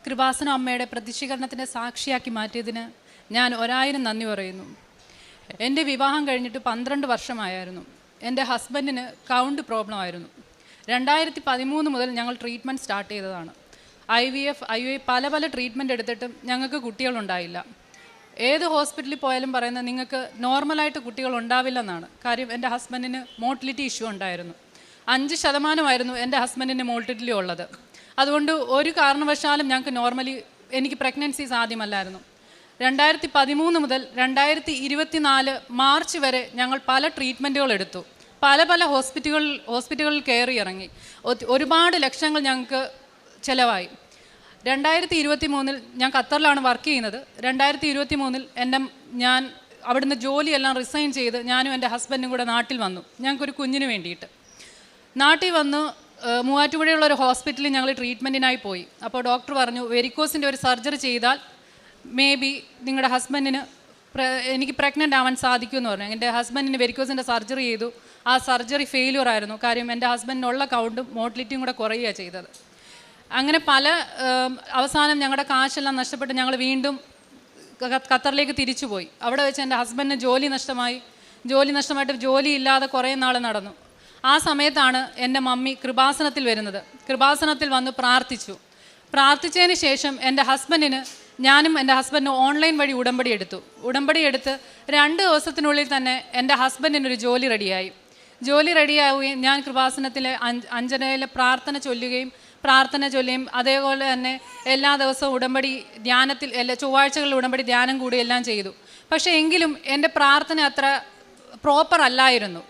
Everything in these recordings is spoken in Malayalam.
കൃപാസന അമ്മയുടെ പ്രതിഷ്ഠീകരണത്തിൻ്റെ സാക്ഷിയാക്കി മാറ്റിയതിന് ഞാൻ 1000 നന്ദി പറയുന്നു. എൻ്റെ വിവാഹം കഴിഞ്ഞിട്ട് 12 വർഷമായിരുന്നു. എൻ്റെ ഹസ്ബൻഡിന് കൗണ്ട് പ്രോബ്ലം ആയിരുന്നു. 2013 മുതൽ ഞങ്ങൾ ട്രീറ്റ്മെൻറ്റ് സ്റ്റാർട്ട് ചെയ്തതാണ്. IVF പല ട്രീറ്റ്മെൻറ്റ് എടുത്തിട്ടും ഞങ്ങൾക്ക് കുട്ടികളുണ്ടായില്ല. ഏത് ഹോസ്പിറ്റലിൽ പോയാലും പറയുന്നത് നിങ്ങൾക്ക് നോർമലായിട്ട് കുട്ടികൾ ഉണ്ടാവില്ലെന്നാണ്. കാര്യം എൻ്റെ ഹസ്ബൻഡിന് മോട്ടിലിറ്റി ഇഷ്യൂ ഉണ്ടായിരുന്നു. 5% എൻ്റെ ഹസ്ബൻഡിന് മോട്ടിലിറ്റി ഉള്ളത്. അതുകൊണ്ട് ഒരു കാരണവശാലും ഞങ്ങൾക്ക് എനിക്ക് പ്രഗ്നൻസി സാധ്യമല്ലായിരുന്നു. 2013 മുതൽ 2024 മാർച്ച് വരെ ഞങ്ങൾ പല ട്രീറ്റ്മെൻറ്റുകൾ എടുത്തു. പല ഹോസ്പിറ്റലുകളിൽ കയറി ഇറങ്ങി. ഒരുപാട് ലക്ഷങ്ങൾ ഞങ്ങൾക്ക് ചിലവായി. 2023 ഞാൻ ഖത്തറിലാണ് വർക്ക് ചെയ്യുന്നത്. 2023 ഞാൻ അവിടുന്ന് ജോലിയെല്ലാം റിസൈൻ ചെയ്ത് ഞാനും എൻ്റെ ഹസ്ബൻഡും കൂടെ നാട്ടിൽ വന്നു. ഞങ്ങൾക്കൊരു കുഞ്ഞിന് വേണ്ടിയിട്ട് നാട്ടിൽ വന്ന് മൂവാറ്റുപുഴയുള്ള ഒരു ഹോസ്പിറ്റലിൽ ഞങ്ങൾ ട്രീറ്റ്മെൻറ്റിനായി പോയി. അപ്പോൾ ഡോക്ടർ പറഞ്ഞു വെരിക്കോസിൻ്റെ ഒരു സർജറി ചെയ്താൽ മേ ബി നിങ്ങളുടെ ഹസ്ബൻഡിന് എനിക്ക് പ്രഗ്നൻ്റ് ആവാൻ സാധിക്കുമെന്ന് പറഞ്ഞു. എൻ്റെ ഹസ്ബൻഡിന് വെരിക്കോസിൻ്റെ സർജറി ചെയ്തു. ആ സർജറി ഫെയിലിയർ ആയിരുന്നു. കാര്യം എൻ്റെ ഹസ്ബൻഡിനുള്ള കൗണ്ടും മോട്ടിലിറ്റിയും കൂടെ കുറയുകയാണ് ചെയ്തത്. അങ്ങനെ അവസാനം ഞങ്ങളുടെ കാശെല്ലാം നഷ്ടപ്പെട്ട് ഞങ്ങൾ വീണ്ടും ഖത്തറിലേക്ക് തിരിച്ചുപോയി. അവിടെ വെച്ച് എൻ്റെ ഹസ്ബൻഡിന് ജോലി നഷ്ടമായിട്ട് ജോലിയില്ലാതെ കുറേ നാൾ നടന്നു. ആ സമയത്താണ് എൻ്റെ മമ്മി കൃപാസനത്തിൽ വരുന്നത്. കൃപാസനത്തിൽ വന്ന് പ്രാർത്ഥിച്ചതിന് ശേഷം ഞാനും എൻ്റെ ഹസ്ബൻഡിനും ഓൺലൈൻ വഴി ഉടമ്പടി എടുത്ത് 2 ദിവസത്തിനുള്ളിൽ തന്നെ എൻ്റെ ഹസ്ബൻഡിനൊരു ജോലി റെഡിയാവുകയും ഞാൻ കൃപാസനത്തിലെ 5:30 പ്രാർത്ഥന ചൊല്ലുകയും അതേപോലെ തന്നെ എല്ലാ ദിവസവും ഉടമ്പടി ധ്യാനത്തിൽ ചൊവ്വാഴ്ചകളിൽ ഉടമ്പടി ധ്യാനം കൂടി എല്ലാം ചെയ്തു. പക്ഷേ എങ്കിലും എൻ്റെ പ്രാർത്ഥന അത്ര പ്രോപ്പർ അല്ലായിരുന്നു.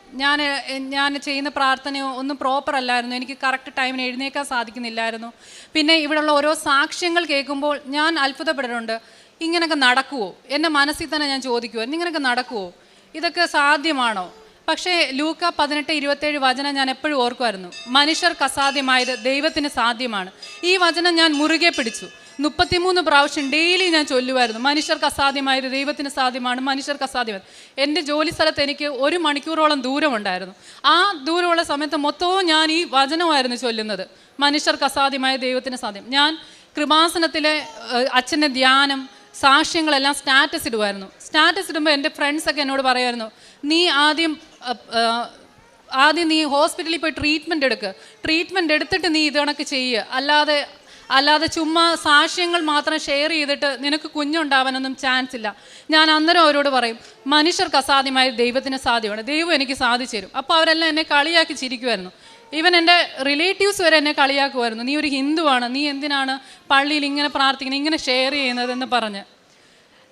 ഞാൻ ചെയ്യുന്ന പ്രാർത്ഥനയോ ഒന്നും പ്രോപ്പർ അല്ലായിരുന്നു. എനിക്ക് കറക്റ്റ് ടൈമിന് എഴുന്നേക്കാൻ സാധിക്കുന്നില്ലായിരുന്നു. പിന്നെ ഇവിടെയുള്ള ഓരോ സാക്ഷ്യങ്ങൾ കേൾക്കുമ്പോൾ ഞാൻ അത്ഭുതപ്പെടാറുണ്ട്. ഇങ്ങനെയൊക്കെ നടക്കുമോ? എൻ്റെ മനസ്സിൽ തന്നെ ഞാൻ ചോദിക്കുമായിരുന്നു, ഇങ്ങനെയൊക്കെ നടക്കുമോ? ഇതൊക്കെ സാധ്യമാണോ? പക്ഷേ ലൂക്ക 18:27 വചനം ഞാൻ എപ്പോഴും ഓർക്കുമായിരുന്നു. മനുഷ്യർക്ക് അസാധ്യമായത് ദൈവത്തിന് സാധ്യമാണ്. ഈ വചനം ഞാൻ മുറുകെ പിടിച്ചു. 33 പ്രാവശ്യം ഡെയിലി ഞാൻ ചൊല്ലുമായിരുന്നു. മനുഷ്യർക്ക് അസാധ്യമായത് ദൈവത്തിന് സാധ്യമാണ്, മനുഷ്യർക്ക് അസാധ്യമാണ്. എൻ്റെ ജോലി സ്ഥലത്ത് എനിക്ക് 1 മണിക്കൂറോളം ദൂരമുണ്ടായിരുന്നു. ആ ദൂരമുള്ള സമയത്ത് മൊത്തവും ഞാൻ ഈ വചനമായിരുന്നു ചൊല്ലുന്നത്. മനുഷ്യർക്ക് അസാധ്യമായ ദൈവത്തിന് സാധ്യം. ഞാൻ കൃപാസനത്തിലെ അച്ഛൻ്റെ ധ്യാനം സാക്ഷ്യങ്ങളെല്ലാം സ്റ്റാറ്റസ് ഇടുമായിരുന്നു. സ്റ്റാറ്റസ് ഇടുമ്പോൾ എൻ്റെ ഫ്രണ്ട്സൊക്കെ എന്നോട് പറയുമായിരുന്നു, നീ ആദ്യം നീ ഹോസ്പിറ്റലിൽ പോയി ട്രീറ്റ്മെൻറ്റ് എടുത്തിട്ട് നീ ഇത് കണക്ക് ചെയ്യുക. അല്ലാതെ ചുമ്മാ സാക്ഷ്യങ്ങൾ മാത്രം ഷെയർ ചെയ്തിട്ട് നിനക്ക് കുഞ്ഞുണ്ടാവാനൊന്നും ചാൻസ് ഇല്ല. ഞാൻ അന്നേരം അവരോട് പറയും, മനുഷ്യർക്ക് അസാധ്യമായ ദൈവത്തിന് സാധ്യമാണ്, ദൈവം എനിക്ക് സാധിച്ചു തരും. അപ്പോൾ അവരെല്ലാം എന്നെ കളിയാക്കി ചിരിക്കുമായിരുന്നു. ഈവൻ എൻ്റെ റിലേറ്റീവ്സ് വരെ എന്നെ കളിയാക്കുമായിരുന്നു, നീ ഒരു ഹിന്ദുവാണ്, നീ എന്തിനാണ് പള്ളിയിൽ ഇങ്ങനെ പ്രാർത്ഥിക്കുന്നത്, ഇങ്ങനെ ഷെയർ ചെയ്യുന്നതെന്ന് പറഞ്ഞ്.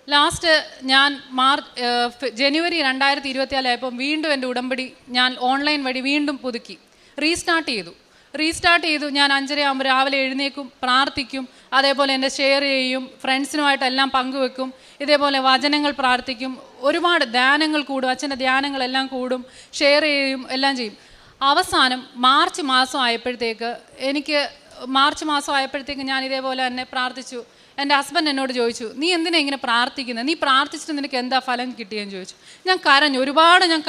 ലാസ്റ്റ് ഞാൻ ജനുവരി 2024 ആയപ്പോൾ വീണ്ടും എൻ്റെ ഉടമ്പടി ഞാൻ ഓൺലൈൻ വഴി വീണ്ടും പുതുക്കി റീസ്റ്റാർട്ട് ചെയ്തു. ഞാൻ 5:30 ആകുമ്പോൾ രാവിലെ എഴുന്നേക്കും, പ്രാർത്ഥിക്കും, അതേപോലെ എൻ്റെ ഷെയർ ചെയ്യും, ഫ്രണ്ട്സിനുമായിട്ടെല്ലാം പങ്കുവെക്കും, ഇതേപോലെ വചനങ്ങൾ പ്രാർത്ഥിക്കും, ഒരുപാട് ധ്യാനങ്ങൾ കൂടും, അച്ഛൻ്റെ ധ്യാനങ്ങളെല്ലാം കൂടും, ഷെയർ ചെയ്യും, എല്ലാം ചെയ്യും. അവസാനം മാർച്ച് മാസം ആയപ്പോഴത്തേക്ക് ഞാൻ ഇതേപോലെ തന്നെ പ്രാർത്ഥിച്ചു. എൻ്റെ ഹസ്ബൻഡ് എന്നോട് ചോദിച്ചു, നീ എന്തിനാ ഇങ്ങനെ പ്രാർത്ഥിക്കുന്നത്, നീ പ്രാർത്ഥിച്ചിട്ട് നിനക്ക് എന്താ ഫലം കിട്ടിയെന്ന് ചോദിച്ചു. ഞാൻ കരഞ്ഞു, ഒരുപാട് ഞാൻ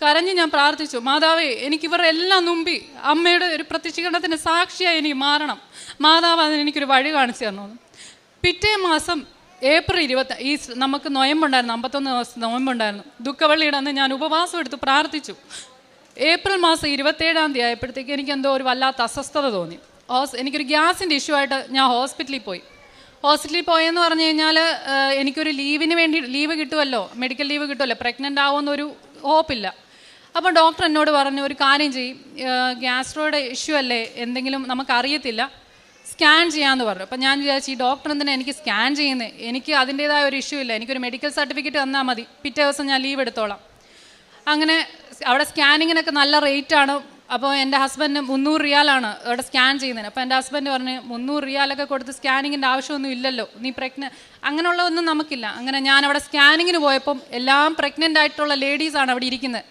കരഞ്ഞ് ഞാൻ പ്രാർത്ഥിച്ചു, മാതാവേ എനിക്കിവരുടെ എല്ലാം മുമ്പി അമ്മയുടെ ഒരു പ്രതിഷ്ഠീകരണത്തിൻ്റെ സാക്ഷിയായി എനിക്ക് മാറണം, മാതാവ് അതിന് എനിക്കൊരു വഴി കാണിച്ചു തന്നു. പിറ്റേ മാസം ഏപ്രിൽ 20 നമുക്ക് നൊയമ്പുണ്ടായിരുന്നു, 51 ദിവസം നൊയമ്പുണ്ടായിരുന്നു. ദുഃഖവെള്ളിയുടെ അന്ന് ഞാൻ ഉപവാസം എടുത്ത് പ്രാർത്ഥിച്ചു. ഏപ്രിൽ മാസം 27-ാം തീയതി ആയപ്പോഴത്തേക്ക് എനിക്കെന്തോ ഒരു വല്ലാത്ത അസ്വസ്ഥത തോന്നി. എനിക്കൊരു ഗ്യാസിൻ്റെ ഇഷ്യൂ ആയിട്ട് ഞാൻ ഹോസ്പിറ്റലിൽ പോയെന്ന് പറഞ്ഞു കഴിഞ്ഞാൽ എനിക്കൊരു ലീവ് കിട്ടുമല്ലോ, മെഡിക്കൽ ലീവ് കിട്ടുമല്ലോ, പ്രഗ്നൻ്റ് ആവുമെന്നൊരു ഹോപ്പില്ല. അപ്പോൾ ഡോക്ടർ എന്നോട് പറഞ്ഞു, ഒരു കാര്യം ചെയ്യും, ഗ്യാസ്ട്രോയുടെ ഇഷ്യൂ അല്ലേ, എന്തെങ്കിലും നമുക്കറിയത്തില്ല, സ്കാൻ ചെയ്യാമെന്ന് പറഞ്ഞു. അപ്പോൾ ഞാൻ വിചാരിച്ചു, ഈ ഡോക്ടർ എന്തിനാണ് എനിക്ക് സ്കാൻ ചെയ്യുന്നത്, എനിക്ക് അതിൻ്റേതായ ഒരു ഇഷ്യൂ ഇല്ല, എനിക്കൊരു മെഡിക്കൽ സർട്ടിഫിക്കറ്റ് തന്നാൽ മതി, പിറ്റേ ദിവസം ഞാൻ ലീവ് എടുത്തോളാം. അങ്ങനെ അവിടെ സ്കാനിങ്ങിനൊക്കെ നല്ല റേറ്റാണ്. അപ്പോൾ എൻ്റെ ഹസ്ബൻഡിന് 300 റിയാലാണ് അവിടെ സ്കാൻ ചെയ്യുന്നതിന്. അപ്പോൾ എൻ്റെ ഹസ്ബൻഡ് പറഞ്ഞ് 300 റിയാലൊക്കെ കൊടുത്ത് സ്കാനിങ്ങിൻ്റെ ആവശ്യമൊന്നും ഇല്ലല്ലോ, നീ അങ്ങനെയുള്ളതൊന്നും നമുക്കില്ല. അങ്ങനെ ഞാൻ അവിടെ സ്കാനിങ്ങിന് പോയപ്പം എല്ലാം പ്രഗ്നൻ്റ് ആയിട്ടുള്ള ലേഡീസാണ് അവിടെ ഇരിക്കുന്നത്.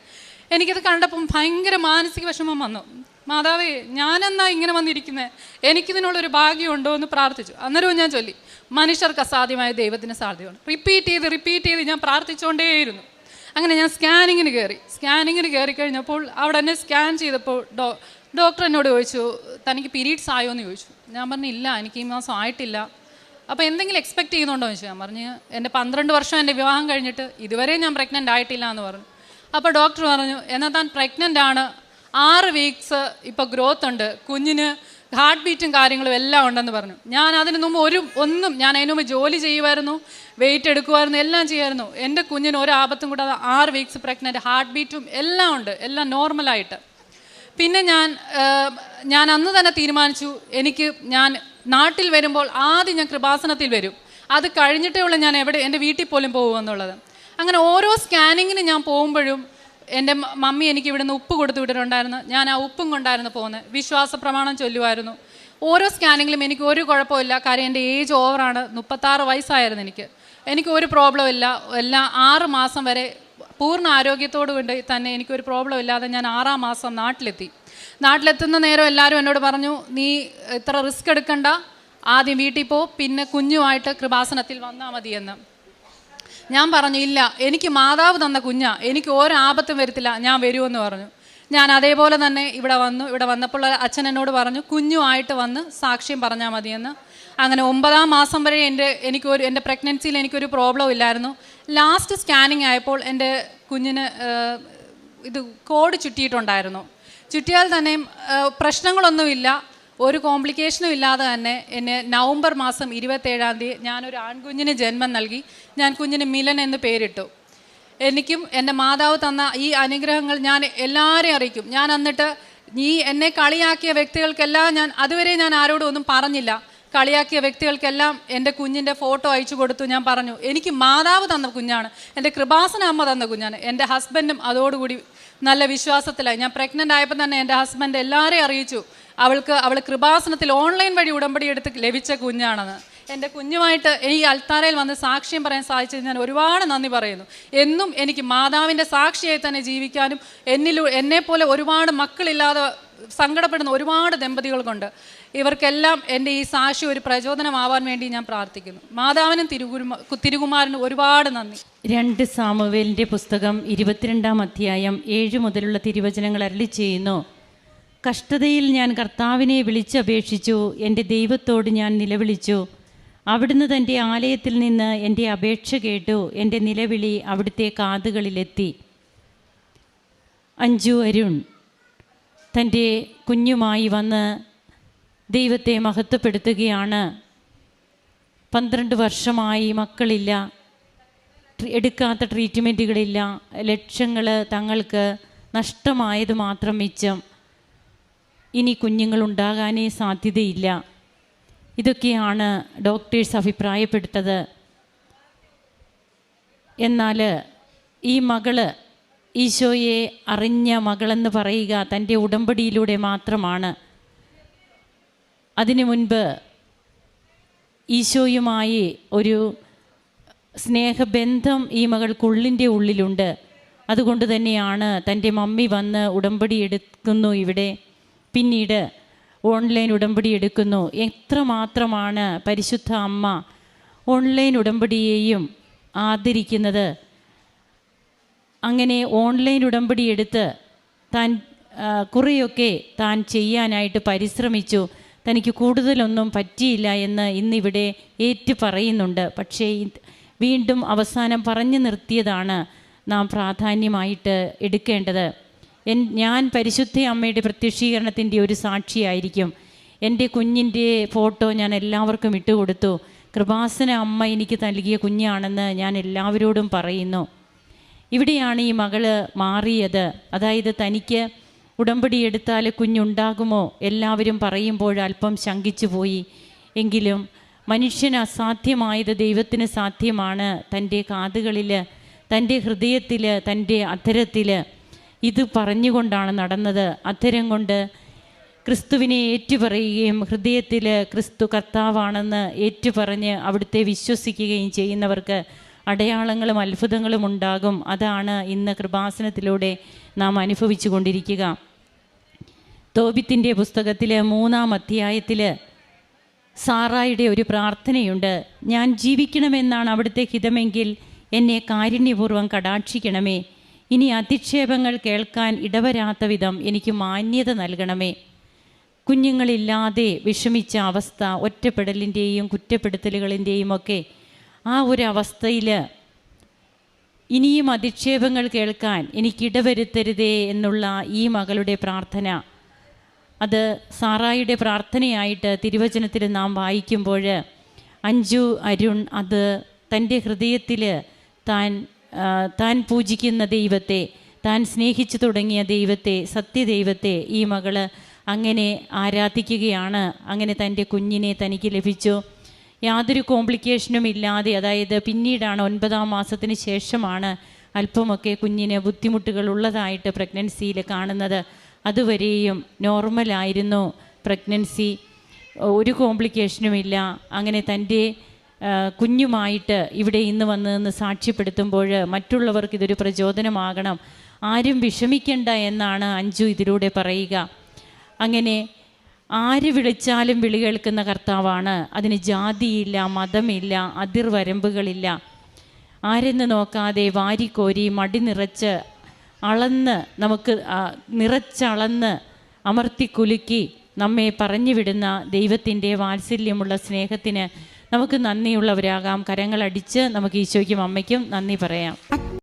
എനിക്കത് കണ്ടപ്പം ഭയങ്കര മാനസിക വിഷമം വന്നു. മാതാവേ, ഞാനെന്നാ ഇങ്ങനെ വന്നിരിക്കുന്നത്, എനിക്കിതിനുള്ളൊരു ഭാഗ്യമുണ്ടോ എന്ന് പ്രാർത്ഥിച്ചു. അന്നേരവും ഞാൻ ചൊല്ലി, മനുഷ്യർക്ക് അസാധ്യമായ ദൈവത്തിന് സാധ്യമാണ്. റിപ്പീറ്റ് ചെയ്ത് ഞാൻ പ്രാർത്ഥിച്ചുകൊണ്ടേയിരുന്നു. അങ്ങനെ ഞാൻ സ്കാനിങ്ങിന് കയറി കഴിഞ്ഞപ്പോൾ അവിടെ എന്നെ സ്കാൻ ചെയ്തപ്പോൾ ഡോക്ടർ എന്നോട് ചോദിച്ചു, തനിക്ക് പീരീഡ്സ് ആയോ എന്ന് ചോദിച്ചു. ഞാൻ പറഞ്ഞു ഇല്ല, എനിക്ക് ഈ മാസം ആയിട്ടില്ല. അപ്പോൾ എന്തെങ്കിലും എക്സ്പെക്റ്റ് ചെയ്യുന്നുണ്ടോ എന്ന് ചോദിച്ചു. ഞാൻ പറഞ്ഞു എൻ്റെ 12 വർഷം എൻ്റെ വിവാഹം കഴിഞ്ഞിട്ട് ഇതുവരെ ഞാൻ പ്രഗ്നൻ്റ് ആയിട്ടില്ല എന്ന് പറഞ്ഞു. അപ്പോൾ ഡോക്ടർ പറഞ്ഞു എന്നാൽ താൻ പ്രഗ്നൻ്റ് ആണ്, 6 വീക്സ് ഇപ്പോൾ ഗ്രോത്ത് ഉണ്ട്, കുഞ്ഞിന് ഹാർട്ട് ബീറ്റും കാര്യങ്ങളും എല്ലാം ഉണ്ടെന്ന് പറഞ്ഞു. ഞാൻ അതിന് മുമ്പ് ഞാൻ അതിന് മുമ്പ് ജോലി ചെയ്യുമായിരുന്നു, വെയിറ്റ് എടുക്കുമായിരുന്നു, എല്ലാം ചെയ്യുമായിരുന്നു. എൻ്റെ കുഞ്ഞിന് ഒരു ആപത്തും കൂടാതെ 6 വീക്സ് പ്രഗ്നൻ്റ്, ഹാർട്ട് ബീറ്റും എല്ലാം ഉണ്ട്, എല്ലാം നോർമലായിട്ട്. പിന്നെ ഞാൻ അന്ന് തന്നെ തീരുമാനിച്ചു, ഞാൻ നാട്ടിൽ വരുമ്പോൾ ആദ്യം ഞാൻ കൃപാസനത്തിൽ വരും, അത് കഴിഞ്ഞിട്ടേ ഉള്ളൂ ഞാൻ എൻ്റെ വീട്ടിൽ പോലും പോകുമെന്നുള്ളത്. അങ്ങനെ ഓരോ സ്കാനിങ്ങിന് ഞാൻ പോകുമ്പോഴും എൻ്റെ മമ്മി എനിക്ക് ഇവിടുന്ന് ഉപ്പ് കൊടുത്തു വിട്ടിട്ടുണ്ടായിരുന്നു. ഞാൻ ആ ഉപ്പും കൊണ്ടായിരുന്നു പോകുന്നത്. വിശ്വാസ പ്രമാണം ചൊല്ലുമായിരുന്നു. ഓരോ സ്കാനിങ്ങിലും എനിക്ക് ഒരു കുഴപ്പമില്ല. കാര്യം എൻ്റെ ഏജ് ഓവറാണ്, 36 വയസ്സായിരുന്നു എനിക്ക് ഒരു പ്രോബ്ലം ഇല്ല. എല്ലാം 6 മാസം വരെ പൂർണ്ണ ആരോഗ്യത്തോടു കൊണ്ട് തന്നെ എനിക്കൊരു പ്രോബ്ലം ഇല്ലാതെ ഞാൻ 6-ാം മാസം നാട്ടിലെത്തുന്ന നേരം എല്ലാവരും എന്നോട് പറഞ്ഞു നീ ഇത്ര റിസ്ക് എടുക്കണ്ട, ആദ്യം വീട്ടിൽ പോ, പിന്നെ കുഞ്ഞുമായിട്ട് കൃപാസനത്തിൽ വന്നാൽ മതിയെന്ന്. ഞാൻ പറഞ്ഞു ഇല്ല, എനിക്ക് മാതാവ് തന്ന കുഞ്ഞാ, എനിക്ക് ഒരു ആപത്തും വരത്തില്ല, ഞാൻ വരുമെന്ന് പറഞ്ഞു. ഞാൻ അതേപോലെ തന്നെ ഇവിടെ വന്നപ്പോൾ അച്ഛൻ എന്നോട് പറഞ്ഞു കുഞ്ഞുമായിട്ട് വന്ന് സാക്ഷ്യം പറഞ്ഞാൽ മതിയെന്ന്. അങ്ങനെ 9-ാം മാസം വരെ എൻ്റെ പ്രഗ്നൻസിയിൽ എനിക്കൊരു പ്രോബ്ലം ഇല്ലായിരുന്നു. ലാസ്റ്റ് സ്കാനിങ് ആയപ്പോൾ എൻ്റെ കുഞ്ഞിന് ഇത് കോഡ് ചുറ്റിയിട്ടുണ്ടായിരുന്നു. ചുറ്റിയാൽ തന്നെയും പ്രശ്നങ്ങളൊന്നുമില്ല, ഒരു കോംപ്ലിക്കേഷനും ഇല്ലാതെ തന്നെ എന്നെ നവംബർ മാസം 27-ാം തീയതി ഞാനൊരു ആൺകുഞ്ഞിന് ജന്മം നൽകി. ഞാൻ കുഞ്ഞിന് മിലൻ എന്ന് പേരിട്ടു. എനിക്കും എൻ്റെ മാതാവ് തന്ന ഈ അനുഗ്രഹങ്ങൾ ഞാൻ എല്ലാവരെയും അറിയിക്കും. ഞാൻ എന്നിട്ട് എന്നെ കളിയാക്കിയ വ്യക്തികൾക്കെല്ലാം അതുവരെ ഞാൻ ആരോടും ഒന്നും പറഞ്ഞില്ല. കളിയാക്കിയ വ്യക്തികൾക്കെല്ലാം എൻ്റെ കുഞ്ഞിൻ്റെ ഫോട്ടോ അയച്ചു കൊടുത്തു. ഞാൻ പറഞ്ഞു എനിക്ക് മാതാവ് തന്ന കുഞ്ഞാണ്, എൻ്റെ കൃപാസന അമ്മ തന്ന കുഞ്ഞാണ്. എൻ്റെ ഹസ്ബൻഡും അതോടുകൂടി നല്ല വിശ്വാസത്തിലായി. ഞാൻ പ്രഗ്നൻ്റ് ആയപ്പോൾ തന്നെ എൻ്റെ ഹസ്ബൻഡ് എല്ലാവരെയും അറിയിച്ചു അവൾ കൃപാസനത്തിൽ ഓൺലൈൻ വഴി ഉടമ്പടി എടുത്ത് ലഭിച്ച കുഞ്ഞാണെന്ന്. എൻ്റെ കുഞ്ഞുമായിട്ട് ഈ അൽത്താരയിൽ വന്ന് സാക്ഷ്യം പറയാൻ സാധിച്ചത് ഞാൻ ഒരുപാട് നന്ദി പറയുന്നു. എന്നും എനിക്ക് മാതാവിൻ്റെ സാക്ഷിയായി തന്നെ ജീവിക്കാനും എന്നെപ്പോലെ ഒരുപാട് മക്കളില്ലാതെ സങ്കടപ്പെടുന്ന ഒരുപാട് ദമ്പതികൾക്കുണ്ട്. ഇവർക്കെല്ലാം എൻ്റെ ഈ സാക്ഷി ഒരു പ്രചോദനമാവാൻ വേണ്ടി ഞാൻ പ്രാർത്ഥിക്കുന്നു. മാതാവിനും തിരുകുമാരനും ഒരുപാട് നന്ദി. 2 സാമുവേലിൻ്റെ പുസ്തകം 22-ാം അധ്യായം 7 മുതലുള്ള തിരുവചനങ്ങൾ അരുളി ചെയ്യുന്നു. കഷ്ടതയിൽ ഞാൻ കർത്താവിനെ വിളിച്ചപേക്ഷിച്ചു, എൻ്റെ ദൈവത്തോട് ഞാൻ നിലവിളിച്ചു. അവിടുന്ന് തൻ്റെ ആലയത്തിൽ നിന്ന് എൻ്റെ അപേക്ഷ കേട്ടു, എൻ്റെ നിലവിളി അവിടുത്തെ കാതുകളിലെത്തി. അഞ്ജു അരുൺ തൻ്റെ കുഞ്ഞുമായി വന്ന് ദൈവത്തെ മഹത്വപ്പെടുത്തുകയാണ്. 12 വർഷമായി മക്കളില്ല, എടുക്കാത്ത ട്രീറ്റ്മെൻറ്റുകളില്ല, ലക്ഷങ്ങൾ തങ്ങൾക്ക് നഷ്ടമായത് മാത്രം മിച്ചം. ഇനി കുഞ്ഞുങ്ങളുണ്ടാകാനേ സാധ്യതയില്ല. ഇതൊക്കെയാണ് ഡോക്ടേഴ്സ് അഭിപ്രായപ്പെട്ടത്. എന്നാൽ ഈ മകള് ഈശോയെ അറിഞ്ഞ മകളെന്ന് പറയുക തൻ്റെ ഉടമ്പടിയിലൂടെ മാത്രമാണ്. അതിനു മുൻപ് ഈശോയുമായി ഒരു സ്നേഹബന്ധം ഈ മകൾക്കുള്ളിൻ്റെ ഉള്ളിലുണ്ട്. അതുകൊണ്ട് തന്നെയാണ് തൻ്റെ മമ്മി വന്ന് ഉടമ്പടി എടുക്കുന്നു ഇവിടെ, പിന്നീട് ഓൺലൈൻ ഉടമ്പടി എടുക്കുന്നു. എത്രമാത്രമാണ് പരിശുദ്ധ അമ്മ ഓൺലൈൻ ഉടമ്പടിയെയും ആദരിക്കുന്നത്. അങ്ങനെ ഓൺലൈൻ ഉടമ്പടി എടുത്ത് താൻ കുറേയൊക്കെ താൻ ചെയ്യാനായിട്ട് പരിശ്രമിച്ചു. തനിക്ക് കൂടുതലൊന്നും പറ്റിയില്ല എന്ന് ഇന്നിവിടെ ഏറ്റു പറയുന്നുണ്ട്. പക്ഷേ വീണ്ടും അവസാനം പറഞ്ഞു നിർത്തിയതാണ് നാം പ്രാധാന്യമായിട്ട് എടുക്കേണ്ടത്. ഞാൻ പരിശുദ്ധ അമ്മയുടെ പ്രത്യക്ഷീകരണത്തിൻ്റെ ഒരു സാക്ഷിയായിരിക്കും. എൻ്റെ കുഞ്ഞിൻ്റെ ഫോട്ടോ ഞാൻ എല്ലാവർക്കും ഇട്ടുകൊടുത്തു. കൃപാസന അമ്മ എനിക്ക് നൽകിയ കുഞ്ഞാണെന്ന് ഞാൻ എല്ലാവരോടും പറയുന്നു. ഇവിടെയാണ് ഈ മകള് മാറിയത്. അതായത് തനിക്ക് ഉടമ്പടി എടുത്താൽ കുഞ്ഞുണ്ടാകുമോ എല്ലാവരും പറയുമ്പോൾ അല്പം ശങ്കിച്ചു പോയി. എങ്കിലും മനുഷ്യന് അസാധ്യമായത് ദൈവത്തിന് സാധ്യമാണ്. തൻ്റെ കാതുകളിൽ, തൻ്റെ ഹൃദയത്തിൽ, തൻ്റെ അധരത്തിൽ ഇത് പറഞ്ഞുകൊണ്ടാണ് നടന്നത്. അധരം കൊണ്ട് ക്രിസ്തുവിനെ ഏറ്റുപറയുകയും ഹൃദയത്തിൽ ക്രിസ്തു കർത്താവാണെന്ന് ഏറ്റുപറഞ്ഞ് അവിടുത്തെ വിശ്വസിക്കുകയും ചെയ്യുന്നവർക്ക് അടയാളങ്ങളും അത്ഭുതങ്ങളും ഉണ്ടാകും. അതാണ് ഇന്ന് കൃപാസനത്തിലൂടെ നാം അനുഭവിച്ചു കൊണ്ടിരിക്കുക. തോബിത്തിൻ്റെ പുസ്തകത്തിൽ 3-ാം അധ്യായത്തിൽ സാറായുടെ ഒരു പ്രാർത്ഥനയുണ്ട്. ഞാൻ ജീവിക്കണമെന്നാണ് അവിടുത്തെ ഹിതമെങ്കിൽ എന്നെ കാരുണ്യപൂർവ്വം കടാക്ഷിക്കണമേ. ഇനി അധിക്ഷേപങ്ങൾ കേൾക്കാൻ ഇടവരാത്ത വിധം എനിക്ക് മാന്യത നൽകണമേ. കുഞ്ഞുങ്ങളില്ലാതെ വിഷമിച്ച അവസ്ഥ, ഒറ്റപ്പെടലിൻ്റെയും കുറ്റപ്പെടുത്തലുകളിൻ്റെയും ഒക്കെ ആ ഒരു അവസ്ഥയിൽ ഇനിയും അധിക്ഷേപങ്ങൾ കേൾക്കാൻ എനിക്കിടവരുത്തരുതേ എന്നുള്ള ഈ മകളുടെ പ്രാർത്ഥന, അത് സാറായിയുടെ പ്രാർത്ഥനയായിട്ട് തിരുവചനത്തിൽ നാം വായിക്കുമ്പോൾ അഞ്ജു അരുൺ അത് തൻ്റെ ഹൃദയത്തിൽ താൻ പൂജിക്കുന്ന ദൈവത്തെ, താൻ സ്നേഹിച്ചു തുടങ്ങിയ ദൈവത്തെ, സത്യദൈവത്തെ ഈ മകള് അങ്ങനെ ആരാധിക്കുകയാണ്. അങ്ങനെ തൻ്റെ കുഞ്ഞിനെ തനിക്ക് ലഭിച്ചു. യാതൊരു കോംപ്ലിക്കേഷനും ഇല്ലാതെ, അതായത് പിന്നീടാണ് 9-ാം മാസത്തിന് ശേഷമാണ് അല്പമൊക്കെ കുഞ്ഞിന് ബുദ്ധിമുട്ടുകൾ ഉള്ളതായിട്ട് പ്രഗ്നൻസിയിൽ കാണുന്നത്. അതുവരെയും നോർമലായിരുന്നു പ്രഗ്നൻസി, ഒരു കോംപ്ലിക്കേഷനുമില്ല. അങ്ങനെ തൻ്റെ കുഞ്ഞുമായിട്ട് ഇവിടെ ഇന്ന് വന്ന് സാക്ഷ്യപ്പെടുത്തുമ്പോൾ മറ്റുള്ളവർക്ക് ഇതൊരു പ്രചോദനമാകണം, ആരും വിഷമിക്കണ്ട എന്നാണ് അഞ്ജു ഇതിലൂടെ പറയുക. അങ്ങനെ ആര് വിളിച്ചാലും വിളി കേൾക്കുന്ന കർത്താവാണ്. അതിന് ജാതിയില്ല, മതമില്ല, അതിർവരമ്പുകളില്ല. ആരെന്ന് നോക്കാതെ വാരിക്കോരി മടി നിറച്ച് അളന്ന്, നമുക്ക് നിറച്ചളന്ന് അമർത്തി കുലുക്കി നമ്മെ പറഞ്ഞു വിടുന്ന ദൈവത്തിൻ്റെ വാത്സല്യമുള്ള സ്നേഹത്തിന് നമുക്ക് നന്ദിയുള്ളവരാകാം. കരങ്ങളടിച്ച് നമുക്ക് ഈശോയ്ക്കും അമ്മയ്ക്കും നന്ദി പറയാം.